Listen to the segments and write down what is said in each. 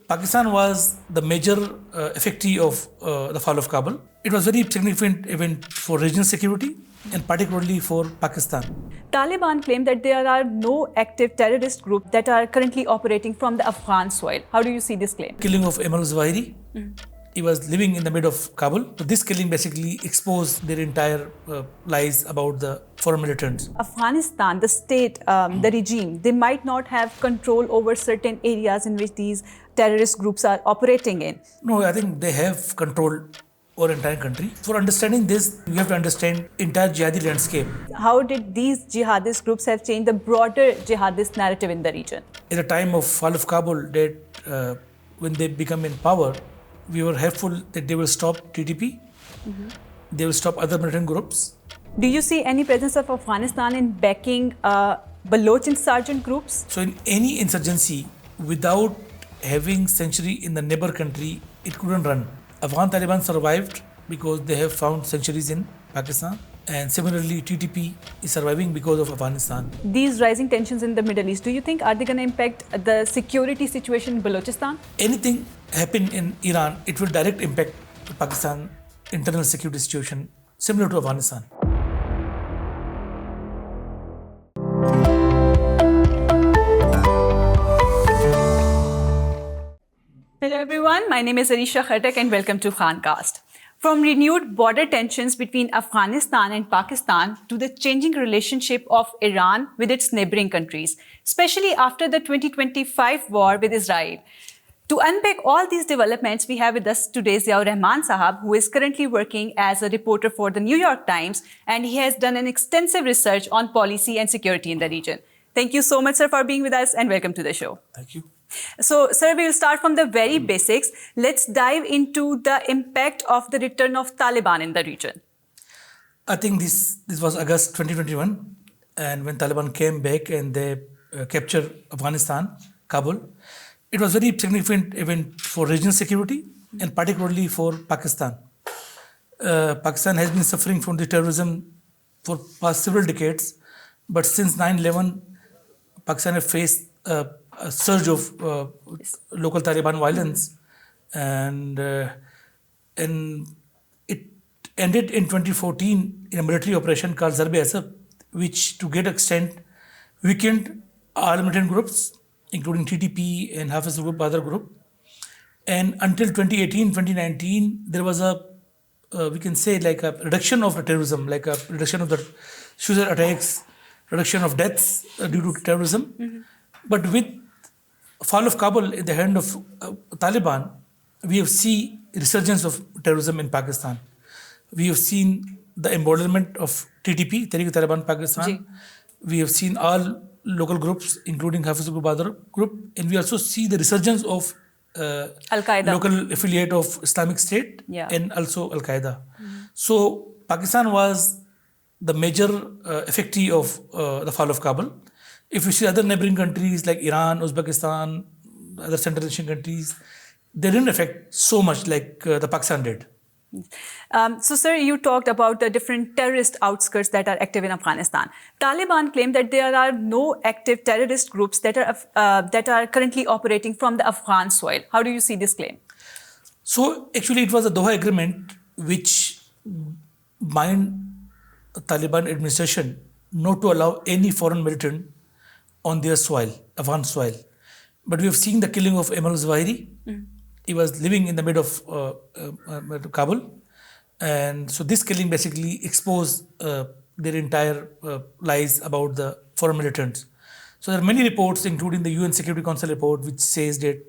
Pakistan was the major effectee of the fall of Kabul. It was a very significant event for regional security and particularly for Pakistan. Taliban claim that there are no active terrorist groups that are currently operating from the Afghan soil. How do you see this claim? Killing of Emil Zawahiri. He was living in the middle of Kabul. So this killing basically exposed their entire lies about the foreign militants. Afghanistan, the state, the regime, they might not have control over certain areas in which these terrorist groups are operating in. No, I think they have control over entire country. For understanding this, you have to understand entire jihadi landscape. How did these jihadist groups have changed the broader jihadist narrative in the region? At the time of fall of Kabul, that when they become in power, we were hopeful that they will stop TTP, they will stop other militant groups. Do you see any presence of Afghanistan in backing Baloch insurgent groups? So in any insurgency, without having sanctuary in the neighbor country, it couldn't run. Afghan Taliban survived because they have found sanctuaries in Pakistan, and similarly TTP is surviving because of Afghanistan. These rising tensions in the Middle East, do you think are they going to impact the security situation in Balochistan? Anything happen in Iran, it will direct impact Pakistan internal security situation similar to Afghanistan. Hello everyone, my name is Areesha Khattak and welcome to Khancast. From renewed border tensions between Afghanistan and Pakistan to the changing relationship of Iran with its neighboring countries, especially after the 2025 war with Israel. To unpack all these developments, we have with us today Rehman Sahab, who is currently working as a reporter for the New York Times, and he has done an extensive research on policy and security in the region. Thank you so much, sir, for being with us and welcome to the show. Thank you. So, sir, we will start from the very basics. Let's dive into the impact of the return of Taliban in the region. I think this was August 2021, and when Taliban came back and they captured Afghanistan, Kabul, it was a very significant event for regional security and particularly for Pakistan. Pakistan has been suffering from the terrorism for past several decades, but since 9/11, Pakistan has faced a surge of local Taliban violence, and it ended in 2014 in a military operation called Zarb-e-Asad, which to great extent weakened all militant groups, including TTP and Hafiz group, other group. And until 2018, 2019, there was we can say like a reduction of the terrorism, like a reduction of the suicide attacks, reduction of deaths due to terrorism. But with fall of Kabul in the hand of Taliban, we have seen resurgence of terrorism in Pakistan. We have seen the emboldenment of TTP, Tehrik-e-Taliban Pakistan. We have seen all local groups, including Hafiz group, other group, and we also see the resurgence of Al-Qaeda, local affiliate of Islamic State, and also Al-Qaeda. So Pakistan was the major effectee of the fall of Kabul. If you see other neighboring countries like Iran, Uzbekistan, other Central Asian countries, they didn't affect so much like the Pakistan did. So, sir, you talked about the different terrorist outskirts that are active in Afghanistan. Taliban claim that there are no active terrorist groups that are currently operating from the Afghan soil. How do you see this claim? So, actually, it was a Doha agreement which bound the Taliban administration not to allow any foreign militant on their soil, Afghan soil. But we have seen the killing of Emil Zawahiri. He was living in the middle of Kabul. And so this killing basically exposed their entire lies about the foreign militants. So there are many reports, including the UN Security Council report, which says that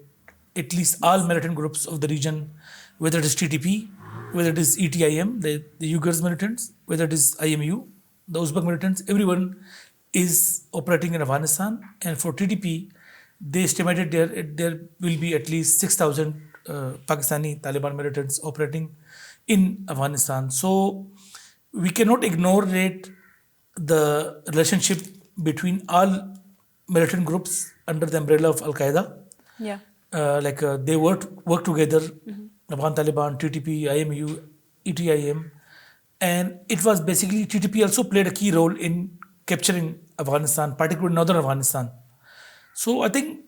at least all militant groups of the region, whether it is TTP, whether it is ETIM, the Uyghurs militants, whether it is IMU, the Uzbek militants, everyone is operating in Afghanistan. And for TTP, they estimated there will be at least 6,000 Pakistani Taliban militants operating in Afghanistan. So we cannot ignore that the relationship between all militant groups under the umbrella of Al-Qaeda. They work together, Afghan Taliban, TTP, IMU, ETIM. And it was basically TTP also played a key role in capturing Afghanistan, particularly northern Afghanistan. So I think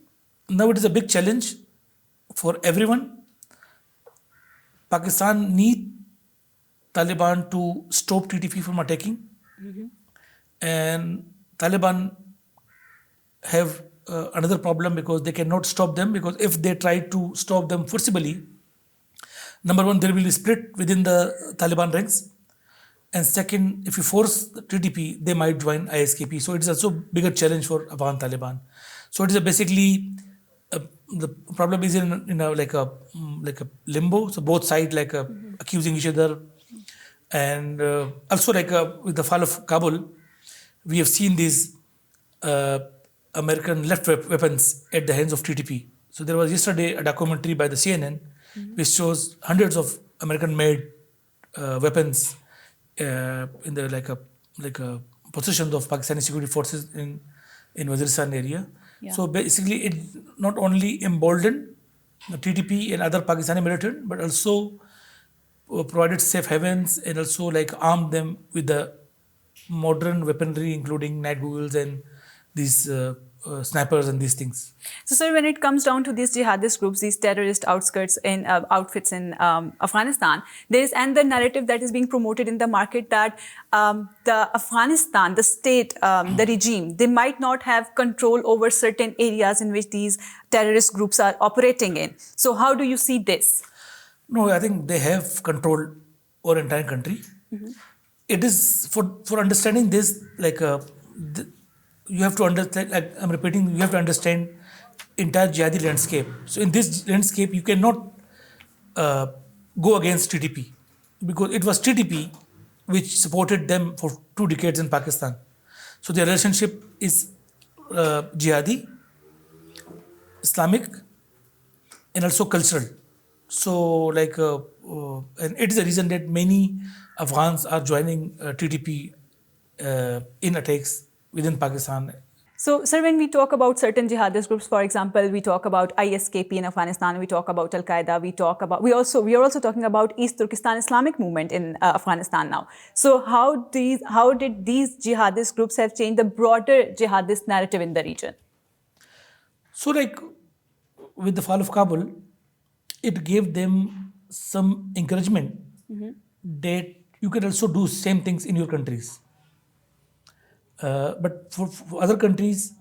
now it is a big challenge for everyone. Pakistan need Taliban to stop TTP from attacking, and Taliban have another problem because they cannot stop them, because if they try to stop them forcibly, number one, there will be split within the Taliban ranks, and second, if you force the TTP, they might join ISKP. So it is also bigger challenge for Afghan Taliban. So it is basically the problem is in a like a limbo. So both sides accusing each other, and also with the fall of Kabul, we have seen these American left weapons at the hands of TTP. So there was yesterday a documentary by the CNN which shows hundreds of American-made weapons in the possession of Pakistani security forces in Waziristan area. Yeah. So basically, it not only emboldened the TTP and other Pakistani militant, but also provided safe havens and also armed them with the modern weaponry, including night googles and these snipers and these things. So, sir, when it comes down to these jihadist groups, these terrorist outfits in Afghanistan, and the narrative that is being promoted in the market that the Afghanistan, the state, the regime, they might not have control over certain areas in which these terrorist groups are operating in. So, how do you see this? No, I think they have control over entire country. It is for understanding this, you have to understand, I'm repeating, you have to understand entire jihadi landscape. So in this landscape, you cannot go against TTP, because it was TTP which supported them for 2 decades in Pakistan. So their relationship is jihadi, Islamic, and also cultural. So and it is the reason that many Afghans are joining TTP in attacks within Pakistan. So, sir, when we talk about certain jihadist groups, for example, we talk about ISKP in Afghanistan, we talk about Al Qaeda, we are also talking about East Turkestan Islamic movement in Afghanistan now. So, how did these jihadist groups have changed the broader jihadist narrative in the region? So, with the fall of Kabul, it gave them some encouragement that you can also do same things in your countries. But for other countries,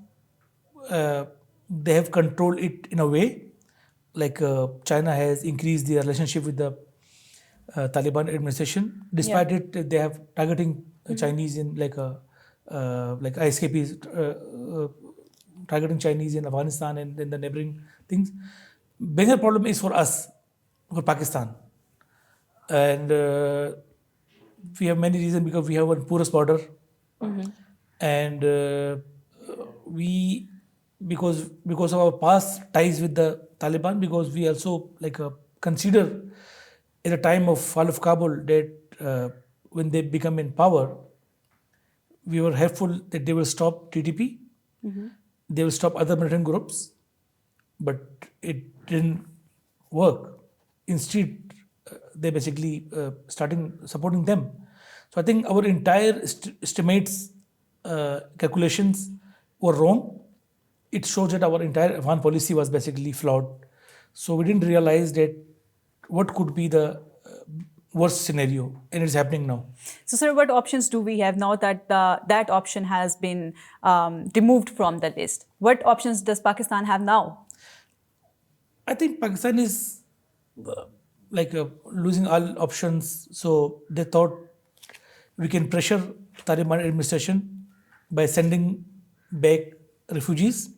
they have controlled it in a way, China has increased their relationship with the Taliban administration. Despite it, they have targeting Chinese in ISKP is targeting Chinese in Afghanistan and then the neighboring things. Bigger problem is for us, for Pakistan, and we have many reasons, because we have one poorest border. And because of our past ties with the Taliban, because we also consider at the time of fall of Kabul that when they become in power, we were hopeful that they will stop TTP, they will stop other militant groups, but it didn't work. Instead, they basically starting supporting them. So I think our entire estimates, calculations were wrong. It shows that our entire Afghan policy was basically flawed. So we didn't realize that what could be the worst scenario, and it's happening now. So, sir, what options do we have now that that option has been removed from the list? What options does Pakistan have now? I think Pakistan is losing all options. So they thought we can pressure Taliban administration by sending back refugees.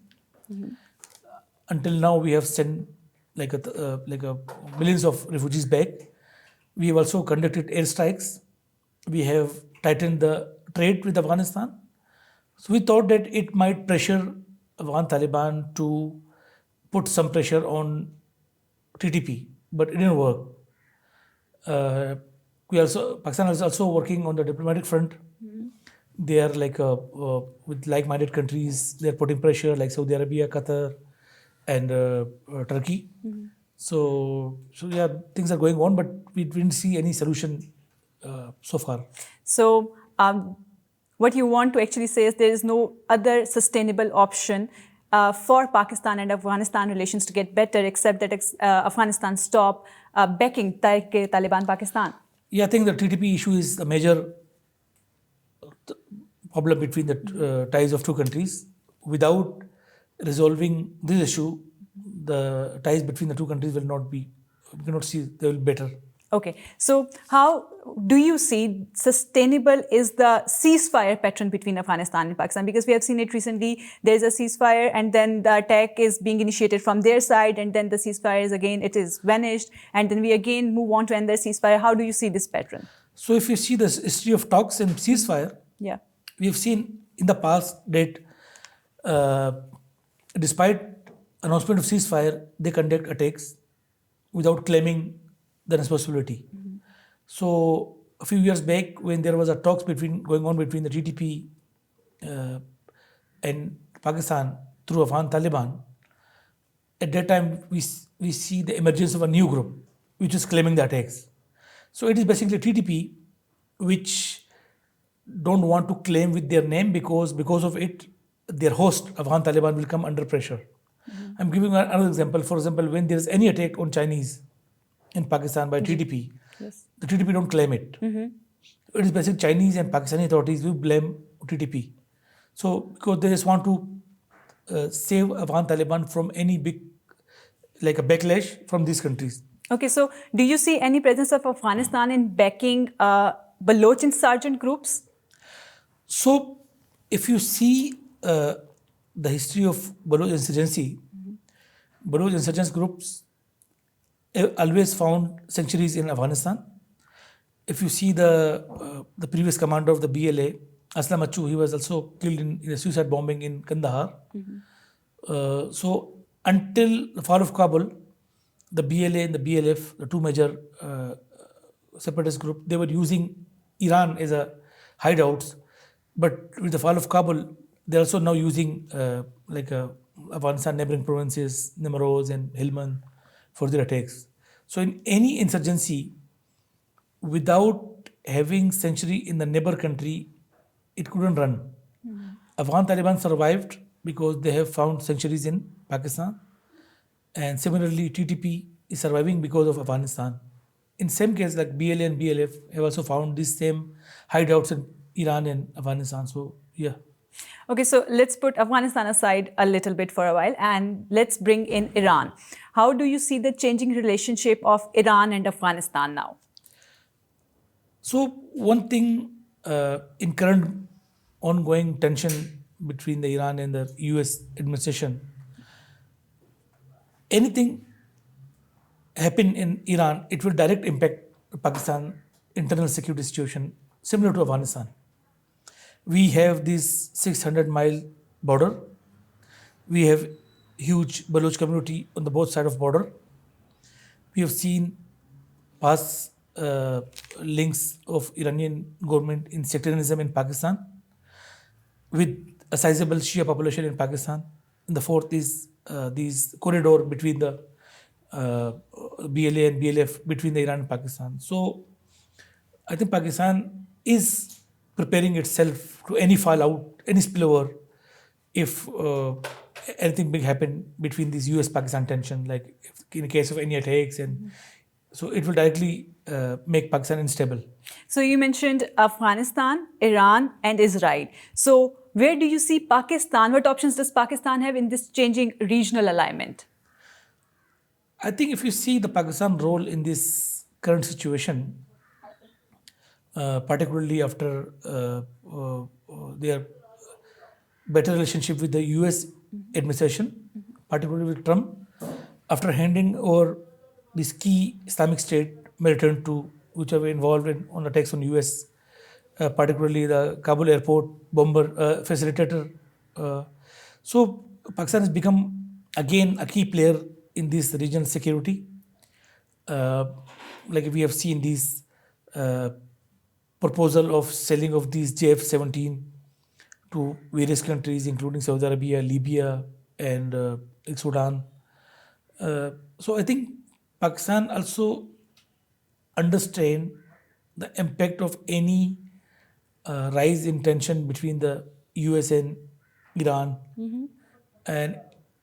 Until now, we have sent millions of refugees back. We have also conducted airstrikes. We have tightened the trade with Afghanistan. So we thought that it might pressure Afghan Taliban to put some pressure on TTP, but it didn't work. Pakistan is also working on the diplomatic front. They are with like-minded countries. They are putting pressure, like Saudi Arabia, Qatar, and Turkey. So yeah, things are going on, but we didn't see any solution so far. So what you want to actually say is there is no other sustainable option for Pakistan and Afghanistan relations to get better, except that Afghanistan stop backing Taliban Pakistan? Yeah, I think the TTP issue is the major problem between the ties of two countries. Without resolving this issue, the ties between the two countries will not be, we cannot see they will be better. Okay, so how do you see sustainable is the ceasefire pattern between Afghanistan and Pakistan? Because we have seen it recently, there's a ceasefire and then the attack is being initiated from their side and then the ceasefire is again, it is vanished and then we again move on to end the ceasefire. How do you see this pattern? So if you see the history of talks and ceasefire, Yeah. we have seen in the past that despite announcement of ceasefire, they conduct attacks without claiming the responsibility. So a few years back, when there was a talks going on between the TTP and Pakistan through Afghan Taliban, at that time we see the emergence of a new group which is claiming the attacks. So it is basically TTP which don't want to claim with their name because of it, their host Afghan Taliban will come under pressure. I'm giving another example. For example, when there is any attack on Chinese in Pakistan by TTP, Yes. the TTP don't claim it. It is basically Chinese and Pakistani authorities who blame TTP. So because they just want to save Afghan Taliban from any big, like a backlash from these countries. Okay, so do you see any presence of Afghanistan in backing Baloch insurgent groups? So if you see the history of Baloch insurgency, Baloch insurgents groups always found sanctuaries in Afghanistan. If you see the previous commander of the BLA, Aslam Achu, he was also killed in a suicide bombing in Kandahar. So until the fall of Kabul, the BLA and the BLF, the two major separatist groups, they were using Iran as a hideouts. But with the fall of Kabul, they're also now using Afghanistan neighboring provinces, Nimroz and Helmand for their attacks. So in any insurgency, without having sanctuary in the neighbor country, it couldn't run. Afghan Taliban survived because they have found sanctuaries in Pakistan. And similarly, TTP is surviving because of Afghanistan. In same case, like BLA and BLF have also found these same hideouts in Iran and Afghanistan. So, yeah. Okay, so let's put Afghanistan aside a little bit for a while and let's bring in Iran. How do you see the changing relationship of Iran and Afghanistan now? So one thing in current ongoing tension between the Iran and the US administration, anything happen in Iran, it will direct impact Pakistan internal security situation similar to Afghanistan. We have this 600-mile border. We have huge Baloch community on the both sides of border. We have seen past links of Iranian government in sectarianism in Pakistan with a sizable Shia population in Pakistan. And the fourth is this corridor between the BLA and BLF between the Iran and Pakistan. So I think Pakistan is preparing itself to any fallout, any spillover if anything big happen between this US-Pakistan tension, like in the case of any attacks, and so it will directly make Pakistan unstable. So you mentioned Afghanistan, Iran, and Israel. So where do you see Pakistan? What options does Pakistan have in this changing regional alignment? I think if you see the Pakistan role in this current situation, particularly after their better relationship with the US administration, particularly with Trump, after handing over this key Islamic State militant to which were involved on attacks on US, particularly the Kabul airport bomber facilitator. So Pakistan has become again a key player in this regional security. Like we have seen these proposal of selling of these JF-17 to various countries, including Saudi Arabia, Libya, and Sudan. So I think Pakistan also understand the impact of any rise in tension between the US and Iran, and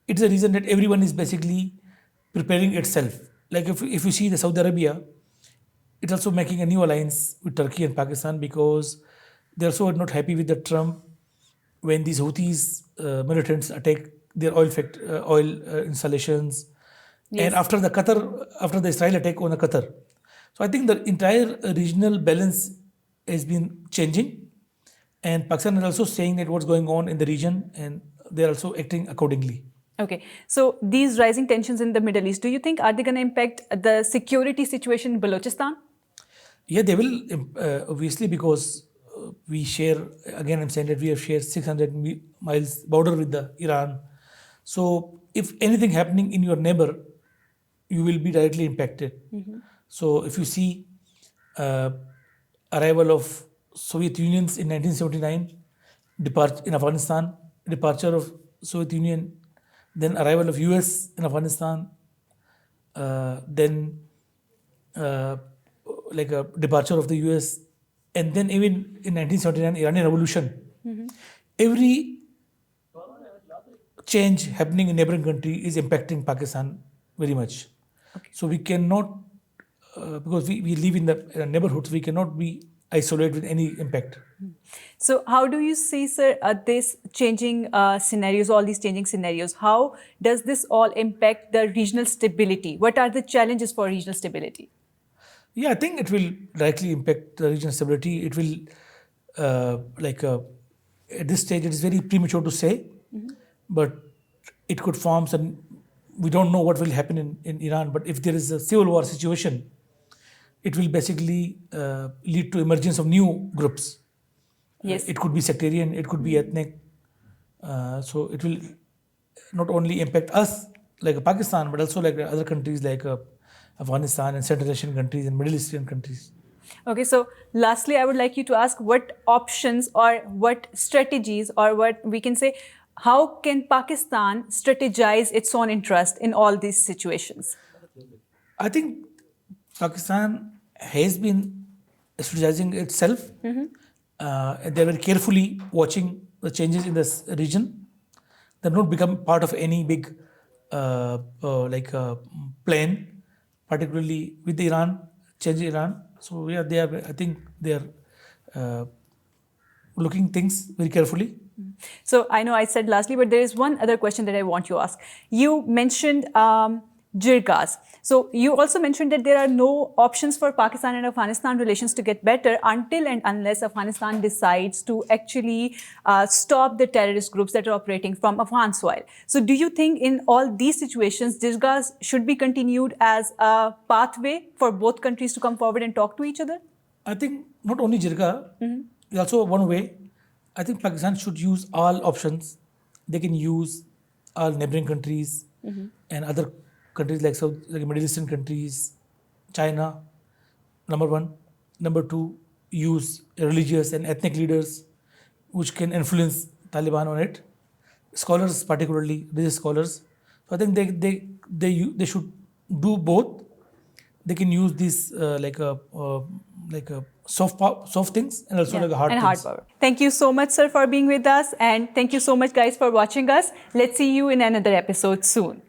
it's a reason that everyone is basically preparing itself. Like if you see the Saudi Arabia, it's also making a new alliance with Turkey and Pakistan because they're also not happy with the Trump when these Houthis militants attack their oil installations, Yes. and after the Israel attack on the Qatar. So I think the entire regional balance has been changing, and Pakistan is also saying that what's going on in the region, and they're also acting accordingly. Okay, so these rising tensions in the Middle East, do you think are they going to impact the security situation in Balochistan? Yeah, they will obviously because we share. Again, I'm saying that we have shared 600 miles border with the Iran. So if anything happening in your neighbor, you will be directly impacted. So if you see uh, arrival of Soviet Unions in 1979, departure in Afghanistan, departure of Soviet Union, then arrival of US in Afghanistan, then uh, like a departure of the US, and then even in 1979 Iranian Revolution. Every change happening in neighboring country is impacting Pakistan very much. So we cannot, because we live in the neighborhoods, we cannot be isolated with any impact. So how do you see, sir, this changing scenarios, all these changing scenarios? How does this all impact the regional stability? What are the challenges for regional stability? Yeah, I think it will directly impact the regional stability. It will, at this stage, it is very premature to say, but it could form some. We don't know what will happen in Iran, but if there is a civil war situation, it will basically lead to emergence of new groups. Yes. It could be sectarian, it could be ethnic. So it will not only impact us like Pakistan, but also like other countries like Afghanistan and Central Asian countries and Middle Eastern countries. Okay, so lastly, I would like you to ask what options or what strategies or what we can say, how can Pakistan strategize its own interest in all these situations? I think Pakistan has been strategizing itself. And they're very carefully watching the changes in this region. They've not become part of any big plan, particularly with Iran, change in Iran. So yeah, they are. I think they are looking things very carefully. So I know I said lastly, but there is one other question that I want to ask. You mentioned jirgas. So you also mentioned that there are no options for Pakistan and Afghanistan relations to get better until and unless Afghanistan decides to actually stop the terrorist groups that are operating from Afghan soil. So do you think in all these situations, jirgas should be continued as a pathway for both countries to come forward and talk to each other? I think not only jirga, is also one way. I think Pakistan should use all options. They can use all neighboring countries and other countries like Middle Eastern countries, China, number one. Number two, use religious and ethnic leaders which can influence Taliban on it. Scholars, particularly religious scholars. So I think they should do both. They can use these like a soft things and also like a hard and things. hard power. Thank you so much, sir, for being with us. And thank you so much, guys, for watching us. Let's see you in another episode soon.